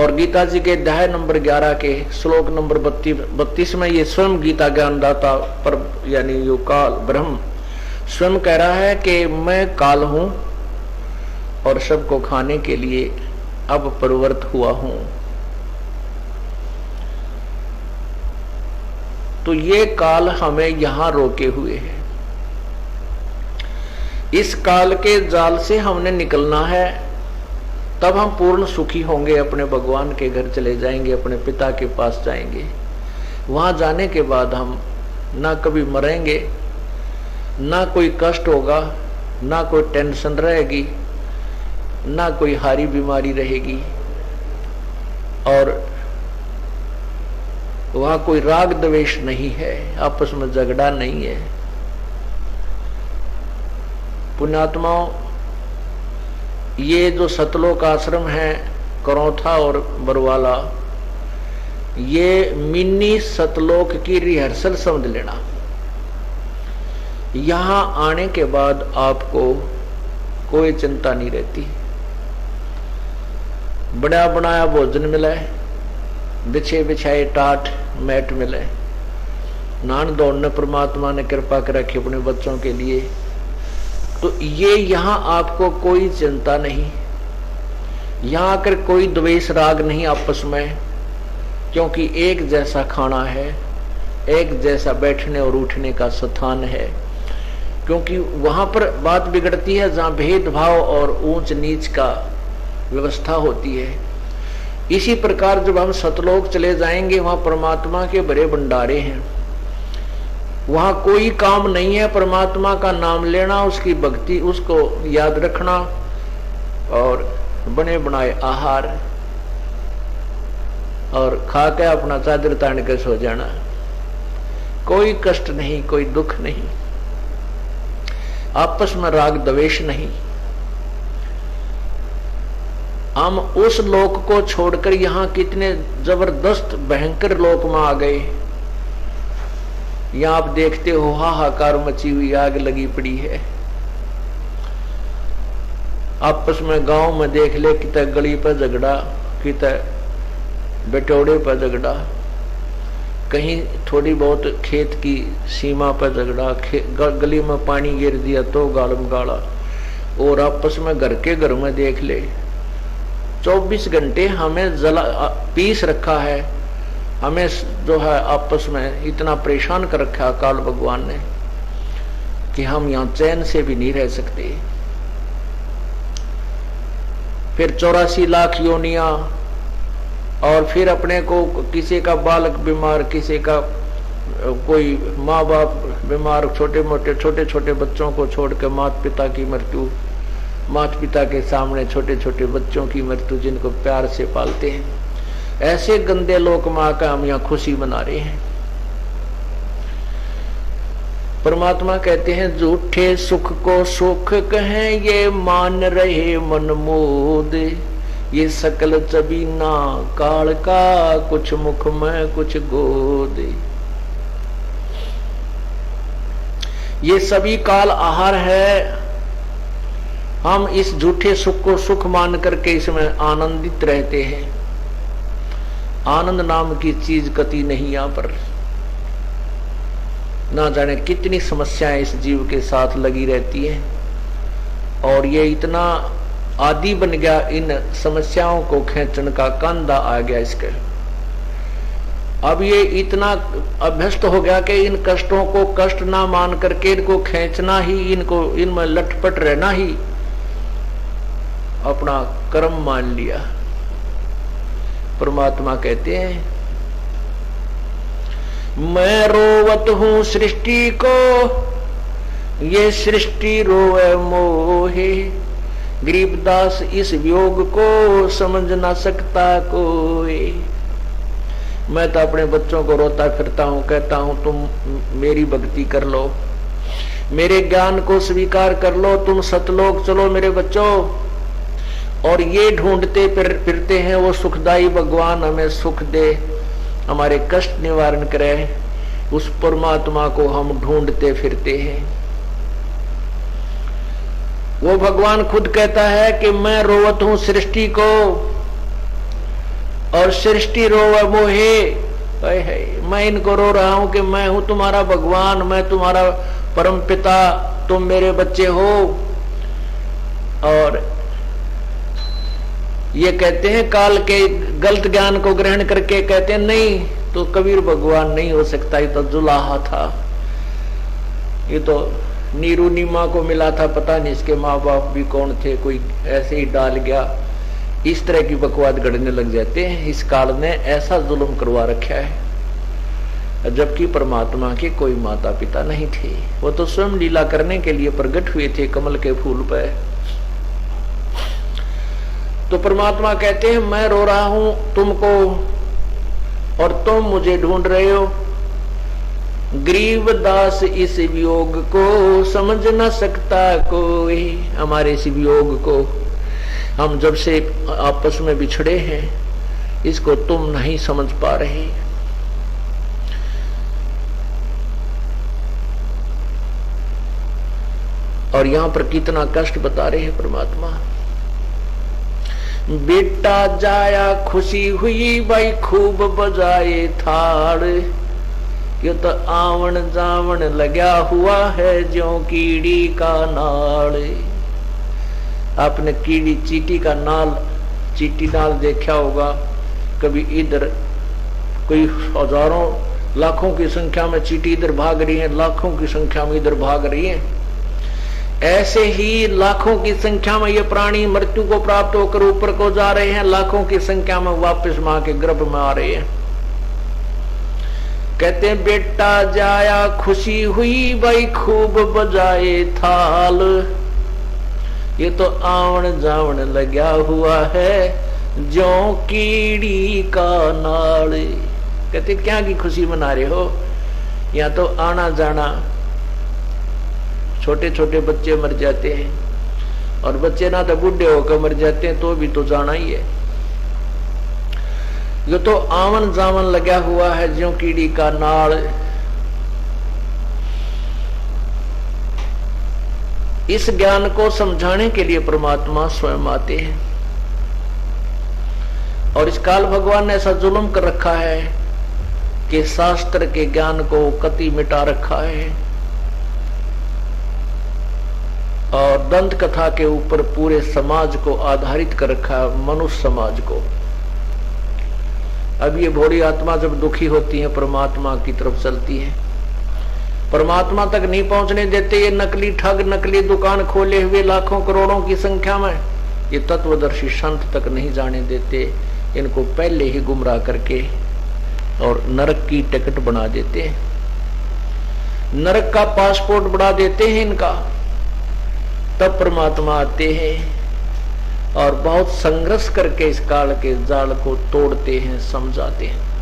और गीता जी के अध्याय नंबर 11 के श्लोक नंबर 32 में ये स्वयं गीता ज्ञानदाता पर यानी यो काल ब्रह्म स्वयं कह रहा है कि मैं काल हूं और सबको खाने के लिए अब प्रवृत्त हुआ हूं। तो ये काल हमें यहां रोके हुए है। इस काल के जाल से हमने निकलना है, तब हम पूर्ण सुखी होंगे। अपने भगवान के घर चले जाएंगे, अपने पिता के पास जाएंगे। वहां जाने के बाद हम ना कभी मरेंगे, ना कोई कष्ट होगा, ना कोई टेंशन रहेगी, ना कोई हारी बीमारी रहेगी, और वहां कोई राग द्वेष नहीं है, आपस में झगड़ा नहीं है। पुण्यात्माओं, ये जो सतलोक आश्रम है करौथा और बरवाला, ये मिनी सतलोक की रिहर्सल समझ लेना। यहां आने के बाद आपको कोई चिंता नहीं रहती। बड़ा बनाया भोजन मिले, बिछे बिछाए टाट मैट मिले, नान दौड़ने परमात्मा ने कृपा कर रखी अपने बच्चों के लिए। तो ये यहां आपको कोई चिंता नहीं, यहां आकर कोई द्वेष राग नहीं आपस में, क्योंकि एक जैसा खाना है, एक जैसा बैठने और उठने का स्थान है। क्योंकि वहां पर बात बिगड़ती है जहां भेदभाव और ऊंच नीच का व्यवस्था होती है। इसी प्रकार जब हम सतलोक चले जाएंगे, वहां परमात्मा के बड़े भंडारे हैं। वहां कोई काम नहीं है, परमात्मा का नाम लेना, उसकी भक्ति, उसको याद रखना और बने बनाए आहार, और खा के अपना चादर तान के सो जाना। कोई कष्ट नहीं, कोई दुख नहीं, आपस में राग द्वेष नहीं। हम उस लोक को छोड़कर यहां कितने जबरदस्त भयंकर लोक में आ गए। यहां आप देखते हो हाहाकार मची हुई, आग लगी पड़ी है। आपस में गांव में देख ले, कितने गली पर झगड़ा, कितने बटोड़े पर झगड़ा, कहीं थोड़ी बहुत खेत की सीमा पर झगड़ा, गली में पानी गिर दिया तो गालम गाला। और आपस में घर के घर में देख ले, 24 घंटे हमें जला पीस रखा है, हमें जो है आपस में इतना परेशान कर रखा काल भगवान ने कि हम यहाँ चैन से भी नहीं रह सकते। फिर 84 लाख योनियां, और फिर अपने को किसी का बालक बीमार, किसी का कोई माँ बाप बीमार, छोटे छोटे बच्चों को छोड़ के माता पिता की मृत्यु, माता पिता के सामने छोटे छोटे बच्चों की मृत्यु, जिनको प्यार से पालते हैं। ऐसे गंदे लोक में आकर हम यहाँ खुशी मना रहे हैं। परमात्मा कहते हैं, झूठे सुख को सुख कहें, ये मान रहे मनमोद, ये सकल चबीना काल का, कुछ मुख में कुछ गोद। ये सभी काल आहार है। हम इस झूठे सुख को सुख मान करके इसमें आनंदित रहते हैं। आनंद नाम की चीज कति नहीं यहाँ पर। ना जाने कितनी समस्याएं इस जीव के साथ लगी रहती है, और ये इतना आदी बन गया, इन समस्याओं को खींचने का कांधा आ गया इसके। अब ये इतना अभ्यस्त हो गया कि इन कष्टों को कष्ट ना मान करके इनको खींचना ही, इनको इनमें लटपट रहना ही अपना कर्म मान लिया। परमात्मा कहते हैं, मैं रोवत हूं सृष्टि को, ये सृष्टि रोवे मोहे, गरीबदास इस वियोग को समझ ना सकता कोई। मैं तो अपने बच्चों को रोता फिरता हूं, कहता हूं तुम मेरी भक्ति कर लो, मेरे ज्ञान को स्वीकार कर लो, तुम सतलोक चलो मेरे बच्चों। और ये ढूंढते फिरते हैं वो सुखदाई भगवान हमें सुख दे, हमारे कष्ट निवारण करे, उस परमात्मा को हम ढूंढते फिरते हैं। वो भगवान खुद कहता है कि मैं रोवत हूं सृष्टि को, और सृष्टि रोवे मोहे, मैं इनको रो रहा हूं कि मैं हूं तुम्हारा भगवान, मैं तुम्हारा परम पिता, तुम मेरे बच्चे हो। और ये कहते हैं काल के गलत ज्ञान को ग्रहण करके कहते हैं नहीं तो कबीर भगवान नहीं हो सकता, ये तो जुलाहा था, ये तो नीरू नीमा को मिला था, पता नहीं इसके माँ बाप भी कौन थे, कोई ऐसे ही डाल गया। इस तरह की बकवाद गढ़ने लग जाते हैं। इस काल ने ऐसा जुल्म करवा रखा है, जबकि परमात्मा के कोई माता पिता नहीं थे, वो तो स्वयं लीला करने के लिए प्रकट हुए थे कमल के फूल पर। तो परमात्मा कहते हैं मैं रो रहा हूं तुमको और तुम मुझे ढूंढ रहे हो। गरीब दास इस वियोग को समझ न सकता कोई, हमारे इस वियोग को, हम जब से आपस में बिछड़े हैं इसको तुम नहीं समझ पा रहे। और यहां पर कितना कष्ट बता रहे हैं परमात्मा। बेटा जाया खुशी हुई भाई खूब बजाए थाड़, ये तो आवन जावन लगा हुआ है ज्यों कीड़ी का नाल। आपने कीड़ी चींटी का नाल, चींटी नाल देखा होगा कभी, इधर कोई हजारों लाखों की संख्या में चींटी इधर भाग रही है, लाखों की संख्या में इधर भाग रही है। ऐसे ही लाखों की संख्या में ये प्राणी मृत्यु को प्राप्त होकर ऊपर को जा रहे हैं, लाखों की संख्या में वापस मां के गर्भ में आ रहे हैं। कहते हैं बेटा जाया खुशी हुई भाई खूब बजाए थाल, ये तो आवन जावन लगा हुआ है ज्यों कीड़ी का नाल। कहते क्या की खुशी मना रहे हो, या तो आना जाना, छोटे छोटे बच्चे मर जाते हैं, और बच्चे ना तो बूढ़े होकर मर जाते हैं तो भी तो जाना ही है। ये तो आवन जावन लगा हुआ है ज्यों कीड़ी का नाल। इस ज्ञान को समझाने के लिए परमात्मा स्वयं आते हैं, और इस काल भगवान ने ऐसा जुल्म कर रखा है कि शास्त्र के ज्ञान को कति मिटा रखा है, और दंत कथा के ऊपर पूरे समाज को आधारित कर रखा है, मनुष्य समाज को। अब ये भोली आत्मा जब दुखी होती है परमात्मा की तरफ चलती है, परमात्मा तक नहीं पहुंचने देते ये नकली ठग, नकली दुकान खोले हुए लाखों करोड़ों की संख्या में, ये तत्वदर्शी संत तक नहीं जाने देते, इनको पहले ही गुमराह करके और नरक की टिकट बना देते हैं, नरक का पासपोर्ट बढ़ा देते हैं इनका। तब परमात्मा आते हैं और बहुत संघर्ष करके इस काल के जाल को तोड़ते हैं, समझाते हैं।